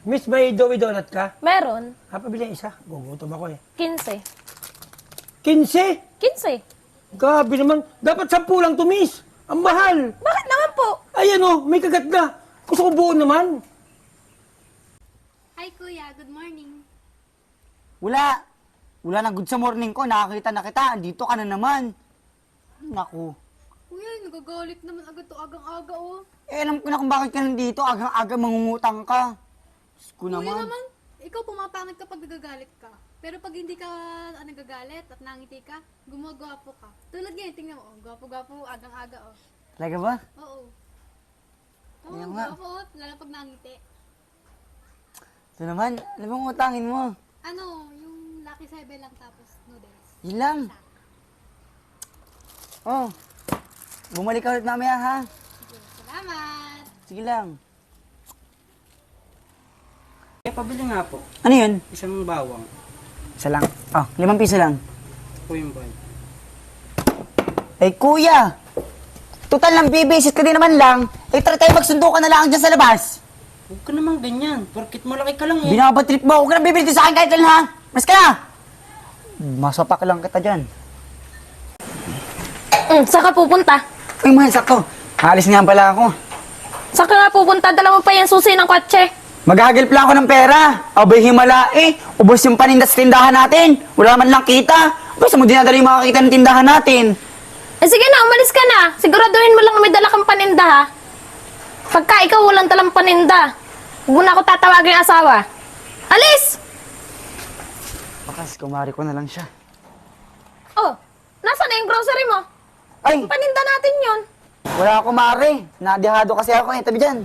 Miss, may Dowi Donut ka? Meron. Pabili isa. Gugutom ako eh. 15. 15? 15. Grabe naman. Dapat 10 lang to, Miss. Ang mahal. Bakit naman po? Ayan oh, may kagat na. Gusto ko buo naman. Hi kuya, good morning. Wala. Wala na good sa morning ko. Nakakita na kita. Andito ka na naman. Naku. Kuya, nagagalit naman agad to agang-aga oh. Alam ko na kung bakit ka nandito. Agang-aga mangungutang ka. Diyos ko Kuya naman. naman, ikaw pumapangit kapag nagagalit ka. Pero pag hindi ka nagagalit at nangiti ka, gumagwapo ka. Tulad ngayon, tingnan mo, oh, gwapo-gwapo, agang-aga oh. Talaga ba? Oo. Oo, Ayaw nga. gwapo oh, lalo pag nangiti. Ito naman. Ano bang utangin mo? Ano, yung Lucky 7 lang tapos noodles. Yun lang. Oh. Bumalik ka ulit mamaya ha. Sige, salamat! Sige lang. Pabili nga po. Ano yun? Isang bawang. Isa lang. Oh, 5 piso lang. Po yung boy. Eh kuya. Total lang bibisit ka din naman lang. Eh tara tayo magsundo ka na lang dyan sa labas. Huwag ka naman ganyan. Porkit malaki ka lang eh. Binabatrip mo. Huwag ka na bibili sa akin kahit lang ha. Mas ka na. Masapak lang kita dyan. Saan ka pupunta? Uy, mahal, sakto. Alis nga pala ako. Saan ka nga pupunta? Dala mo pa yung susi ng kotse. Maghahagilap lang ako ng pera. Abay, himala eh. Ubos yung paninda sa tindahan natin. Wala man lang kita. Basta mo dinadala yung makakita ng tindahan natin. Eh sige na, umalis ka na. Siguraduhin mo lang may dala kang paninda ha. Pagka ikaw walang dalang paninda, huwag mo na ako tatawagin yung asawa. Alis! Bakas, kumari ko na lang siya. Oh, nasaan na yung grocery mo? Ay, Paninda natin yon. wala ako mare. Nadihado kasi ako eh. Tabi dyan.